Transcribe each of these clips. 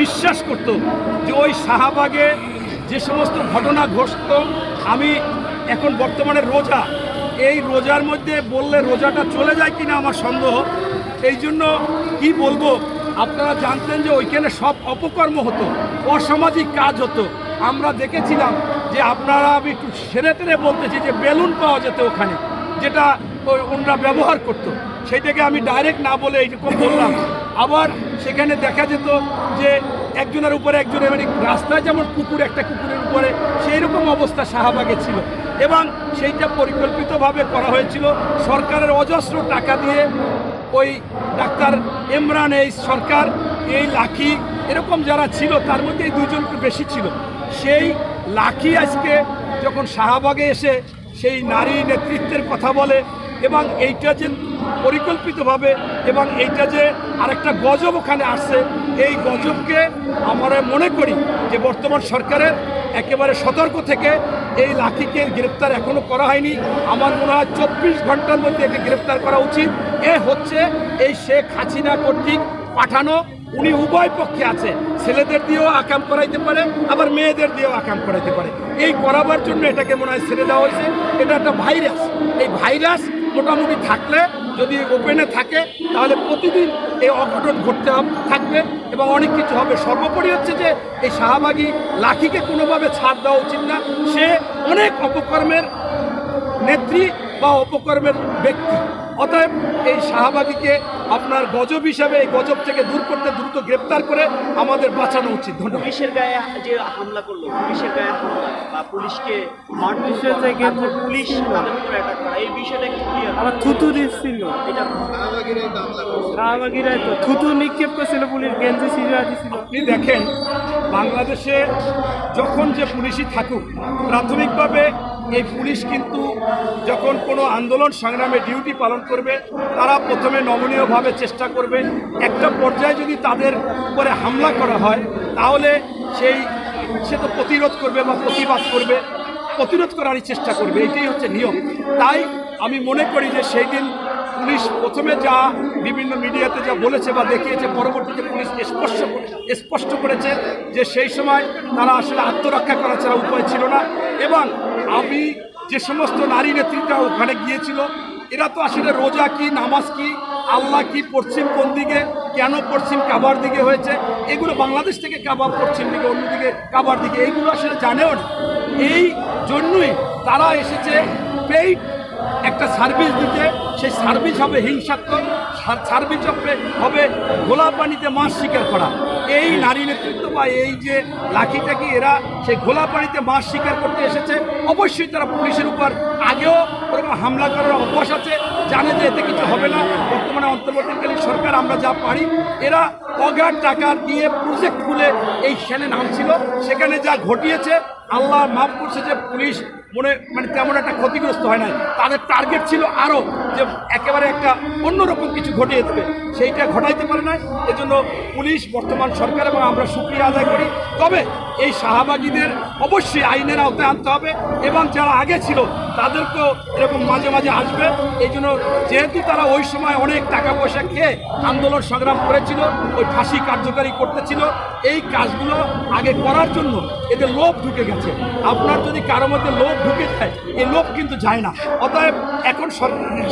বিশ্বাস করত যে ওই শাহবাগে যে সমস্ত ঘটনা ঘটত, আমি এখন বর্তমানে রোজা, এই রোজার মধ্যে বললে রোজাটা চলে যায় কিনা আমার সন্দেহ। এই জন্য কি বলবো, আপনারা জানতেন যে ওইখানে সব অপকর্ম হতো, অসামাজিক কাজ হতো। আমরা দেখেছিলাম যে আপনারা, আমি একটু সেরে টেরে বলতেছি, যে বেলুন পাওয়া যেত ওখানে, যেটা ওনারা ব্যবহার করতো, সেইটাকে আমি ডাইরেক্ট না বলে এইরকম বললাম। আবার সেখানে দেখা যেত যে একজনের উপরে একজনের, মানে রাস্তায় যেমন কুকুর একটা কুকুরের উপরে, সেই রকম অবস্থা শাহবাগে ছিল। এবং সেইটা পরিকল্পিতভাবে করা হয়েছিল সরকারের অজস্র টাকা দিয়ে। ওই ডাক্তার ইমরান, এই সরকার, এই লাখি, এরকম যারা ছিল তার মধ্যে এই দুইজন একটু বেশি ছিল। সেই লাখি আজকে যখন শাহবাগে এসে সেই নারী নেতৃত্বের কথা বলে, এবং এইটা যে পরিকল্পিতভাবে, এবং এইটা যে আরেকটা গজব ওখানে আসছে, এই গজবকে আমরা মনে করি যে বর্তমান সরকারের একেবারে সতর্ক থেকে এই লাখিকে গ্রেপ্তার এখনও করা হয়নি। আমার মনে হয় 24 ঘন্টার মধ্যে একে গ্রেপ্তার করা উচিত। এ হচ্ছে এই শেখ হাসিনা কর্তৃক পাঠানো, উনি উভয় পক্ষে আছে, ছেলেদের দিয়েও আকাম করাইতে পারে, আবার মেয়েদের দিয়েও আকাম করাইতে পারে। এই করাবার জন্য এটাকে মনে হয় ছেড়ে দেওয়া হয়েছে। এটা একটা ভাইরাস। এই ভাইরাস মোটামুটি থাকলে, যদি ওপেনে থাকে, তাহলে প্রতিদিন এই অঘটন ঘটতে থাকবে এবং অনেক কিছু হবে। সর্বোপরি হচ্ছে যে এই শাহবাগী লাখিকে কোনোভাবে ছাড় দেওয়া উচিত না। সে অনেক অপকর্মের নেত্রী বা অপকর্মের ব্যক্তি। অতএব এই শাহবাগীকে আপনার গজব হিসাবে, এই গজব থেকে দূর করতে দ্রুত গ্রেপ্তার করে আমাদের বাঁচানো উচিত। ধন্যবাদ। পুলিশের গায়ে যে হামলা করলো, পুলিশের গায়ে হামলা বা পুলিশকে পুলিশ তাদের উপরে অ্যাটাক করা, এই বিষয়টা কি ক্লিয়ার? আবার থুতু দিচ্ছিল, এটা শাহবাগীরাই তো থুতু নিক্ষেপ করছিল, পুলিশ গেঞ্জি ছিঁড়ে দিছিল। আপনি দেখেন, বাংলাদেশে যখন যে পুলিশই থাকুক, প্রাথমিকভাবে এই পুলিশ কিন্তু যখন কোনো আন্দোলন সংগ্রামে ডিউটি পালন করবে, তারা প্রথমে নমনীয়ভাবে চেষ্টা করবে। একটা পর্যায়ে যদি তাদের উপরে হামলা করা হয়, তাহলে সে তো প্রতিরোধ করবে বা প্রতিবাদ করবে, প্রতিরোধ করারই চেষ্টা করবে। এটাই হচ্ছে নিয়ম। তাই আমি মনে করি যে সেই দিন পুলিশ প্রথমে যা বিভিন্ন মিডিয়াতে যা বলেছে বা দেখিয়েছে, পরবর্তীতে পুলিশ স্পষ্ট করেছে যে সেই সময় তারা আসলে আত্মরক্ষা করা ছাড়া উপায় ছিল না। এবং আমি যে সমস্ত নারী নেতৃত্ব ওখানে গিয়েছিল, এরা তো আসলে রোজা কি, নামাজ কি, আল্লাহ কি, পশ্চিম কোন দিকে, কেন পশ্চিম কাবার দিকে হয়েছে, এগুলো বাংলাদেশ থেকে কাবা পশ্চিম দিকে, অন্যদিকে কাবার দিকে, এইগুলো আসলে জানেও না। এই জন্যই তারা এসেছে পেইড একটা সার্ভিস দিতে। সেই সার্ভিস হবে হিংসাত্মক, সার্ভিস হবে গোলা পানিতে মাছ শিকার করা। এই নারী নেতৃত্ব বা এই যে লাখিটাকি, এরা সেই গোলা পানিতে মাছ শিকার করতে এসেছে। অবশ্যই তারা পুলিশের উপর আগেও ওরকম হামলা করার অভ্যাস আছে, জানে যে এতে কিছু হবে না। বর্তমানে অন্তর্বর্তীকালীন সরকার আমরা যা পারি, এরা অগাধ টাকা দিয়ে প্রজেক্ট খুলে এইখানে নামছিল, সেখানে যা ঘটিয়েছে আল্লাহ মাফ করছে যে পুলিশ মানে তেমন একটা ক্ষতিগ্রস্ত হয় না। তাদের টার্গেট ছিল আরও যে একেবারে একটা অন্যরকম কিছু ঘটিয়ে দেবে, সেইটা ঘটাইতে পারে না। এজন্য পুলিশ, বর্তমান সরকার এবং আমরা শুকরিয়া আদায় করি। তবে এই শাহবাগীদের অবশ্যই আইনের আওতায় আনতে হবে, এবং যারা আগে ছিল তাদেরকেও এরকম মাঝে মাঝে আসবে। এই জন্য যেহেতু তারা ওই সময় অনেক টাকা পয়সা খেয়ে আন্দোলন সংগ্রাম করেছিল, ওই ফাঁসি কার্যকারী করতেছিল, এই কাজগুলো আগে করার জন্য এদের লোভ ঢুকে গেছে। আপনার যদি কারোর মধ্যে লোভ ঢুকে যায়, এই লোভ কিন্তু যায় না। অতএব এখন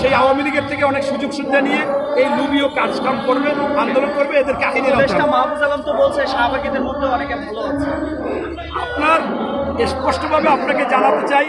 সেই আওয়ামী লীগের থেকে অনেক সুযোগ সুবিধা নিয়ে এই লুবিও কাজকাম করবে, আন্দোলন করবে, এদেরকে আইনের আওতায়। মাহফুজ আলম তো বলছে শাহবাগীদের মধ্যে অনেকে ভালো আছে। আপনার স্পষ্টভাবে আপনাকে জানাতে চাই,